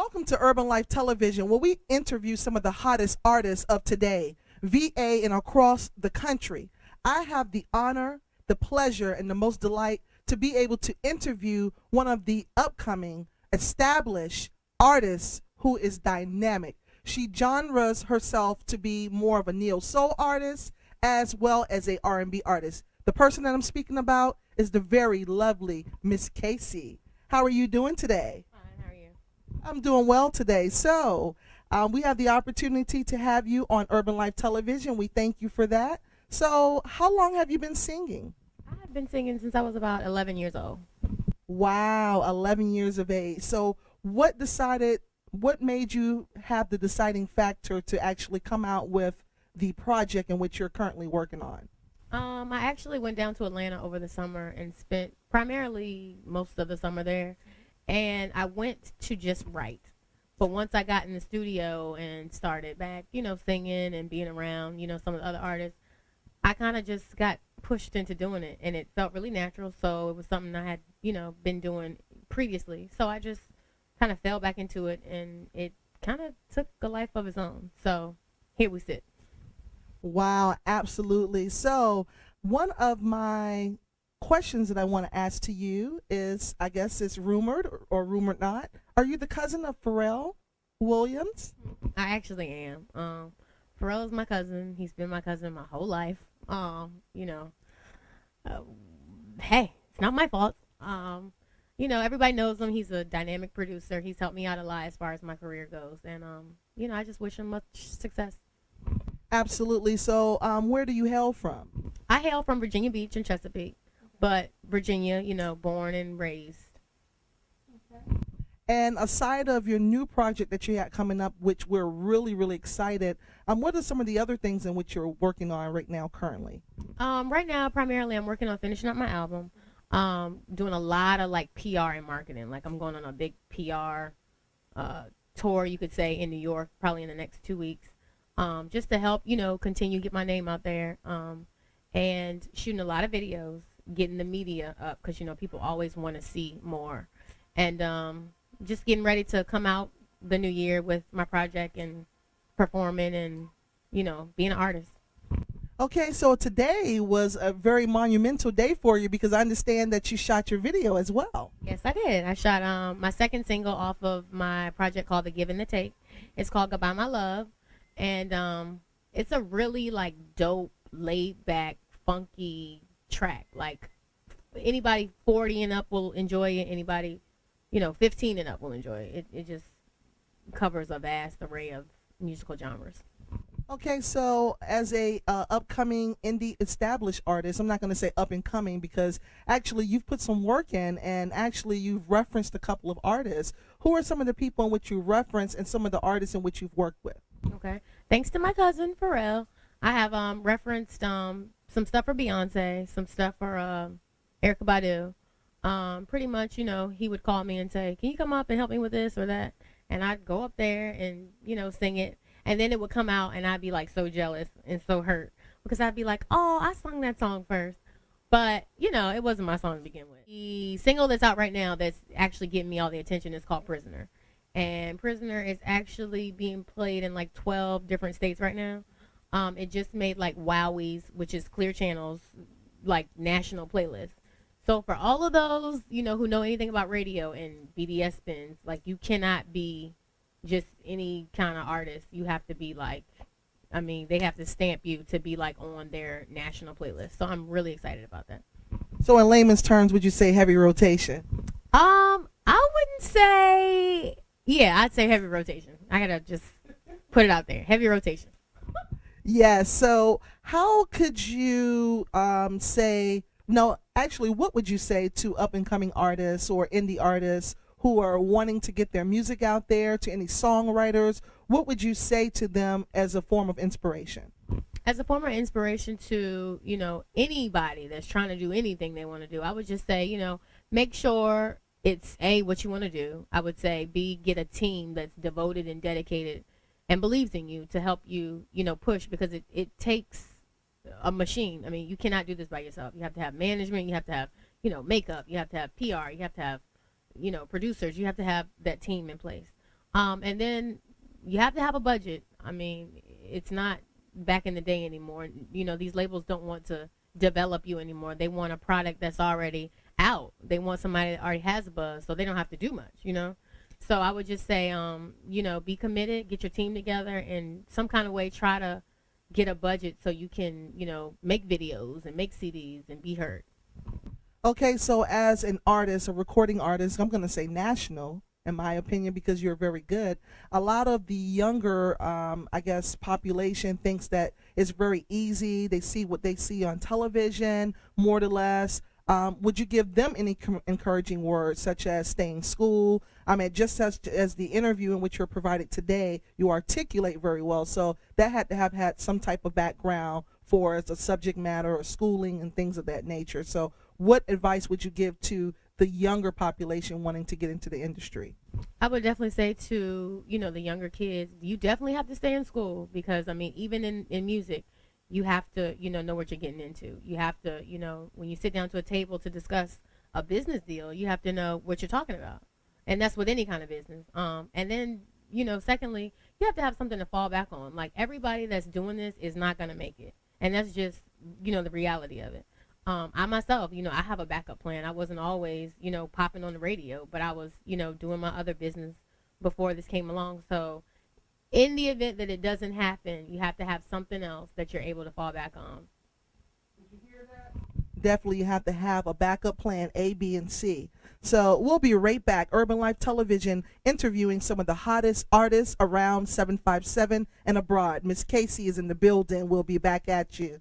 Welcome to Urban Life Television, where we interview some of the hottest artists of today, VA and across the country. I have the honor, the pleasure, and the most delight to be able to interview one of the upcoming, established artists who is dynamic. She genres herself to be more of a neo-soul artist as well as a R&B artist. The person that I'm speaking about is the very lovely Miss Casey. How are you doing today? Fine, how are you? I'm doing well today. So, we have the opportunity to have you on Urban Life Television. We thank you for that. So, how long have you been singing? I've been singing since I was about 11 years old. Wow, 11 years of age. So, what made you have the deciding factor to actually come out with the project in which you're currently working on? I actually went down to Atlanta over the summer and spent primarily most of the summer there. And I went to just write. But once I got in the studio and started back, singing and being around, some of the other artists, I kind of just got pushed into doing it. And it felt really natural. So it was something I had, been doing previously. So I just kind of fell back into it. And it kind of took a life of its own. So here we sit. Wow, absolutely. So, one of my questions that I want to ask to you is, I guess it's rumored or rumored not. Are you the cousin of Pharrell Williams? I actually am. Pharrell is my cousin. He's been my cousin my whole life. Hey, it's not my fault. Everybody knows him. He's a dynamic producer. He's helped me out a lot as far as my career goes. And, I just wish him much success. Absolutely. So, where do you hail from? I hail from Virginia Beach and Chesapeake, but Virginia, born and raised. Okay. And aside of your new project that you got coming up, which we're really, really excited, what are some of the other things in which you're working on right now currently? Right now, primarily, I'm working on finishing up my album, doing a lot of PR and marketing. I'm going on a big PR tour, you could say, in New York, probably in the next 2 weeks. Just to help, continue get my name out there, and shooting a lot of videos, getting the media up, because, people always want to see more, and just getting ready to come out the new year with my project and performing and, being an artist. Okay, so today was a very monumental day for you because I understand that you shot your video as well. Yes, I did. I shot my second single off of my project called The Give and the Take. It's called Goodbye My Love. And it's a really dope, laid back, funky track. Anybody 40 and up will enjoy it. Anybody, 15 and up will enjoy it. It just covers a vast array of musical genres. Okay, so as a upcoming indie established artist, I'm not going to say up and coming because actually you've put some work in and actually you've referenced a couple of artists. Who are some of the people in which you reference and some of the artists in which you've worked with? Okay. Thanks to my cousin Pharrell, I have referenced some stuff for Beyonce, some stuff for Erykah Badu. Pretty much, he would call me and say, "Can you come up and help me with this or that?" And I'd go up there and sing it, and then it would come out, and I'd be so jealous and so hurt because I'd be like, "Oh, I sung that song first." But it wasn't my song to begin with. The single that's out right now that's actually getting me all the attention is called "Prisoner." And Prisoner is actually being played in 12 different states right now. It just made Wowies, which is Clear Channel's national playlist. So for all of those, who know anything about radio and BDS spins, you cannot be just any kind of artist. You have to be they have to stamp you to be on their national playlist. So I'm really excited about that. So in layman's terms, would you say heavy rotation? I wouldn't say. Yeah, I'd say heavy rotation. I gotta just put it out there. Heavy rotation. Yes. So how could you say, no, actually, what would you say to up-and-coming artists or indie artists who are wanting to get their music out there, to any songwriters? What would you say to them as a form of inspiration? As a form of inspiration to, anybody that's trying to do anything they want to do, I would just say, make sure it's A, what you want to do. I would say B, get a team that's devoted and dedicated and believes in you to help you, push, because it takes a machine. I mean, you cannot do this by yourself. You have to have management. You have to have, makeup. You have to have PR. You have to have, producers. You have to have that team in place. And then you have to have a budget. I mean, it's not back in the day anymore. You know, these labels don't want to develop you anymore. They want a product that's already out. They want somebody that already has a buzz, so they don't have to do much, you know? So I would just say, you know, be committed, get your team together, and some kind of way try to get a budget so you can, you know, make videos and make CDs and be heard. Okay, so as an artist, a recording artist, I'm going to say national, in my opinion, because you're very good. A lot of the younger, I guess, population thinks that it's very easy. They see what they see on television, more or less. Would you give them any encouraging words, such as stay in school? I mean, just as the interview in which you're provided today, you articulate very well. So that had to have had some type of background for as a subject matter or schooling and things of that nature. So what advice would you give to the younger population wanting to get into the industry? I would definitely say to, you know, the younger kids, you definitely have to stay in school because, I mean, even in music, you have to, you know what you're getting into. You have to, you know, when you sit down to a table to discuss a business deal, you have to know what you're talking about. And that's with any kind of business. And then, you know, secondly, you have to have something to fall back on. Like everybody that's doing this is not going to make it. And that's just, you know, the reality of it. I myself, you know, I have a backup plan. I wasn't always, you know, popping on the radio, but I was, you know, doing my other business before this came along. So in the event that it doesn't happen, you have to have something else that you're able to fall back on. Did you hear that? Definitely you have to have a backup plan A, B, and C. So we'll be right back. Urban Life Television interviewing some of the hottest artists around 757 and abroad. Miss Casey is in the building. We'll be back at you.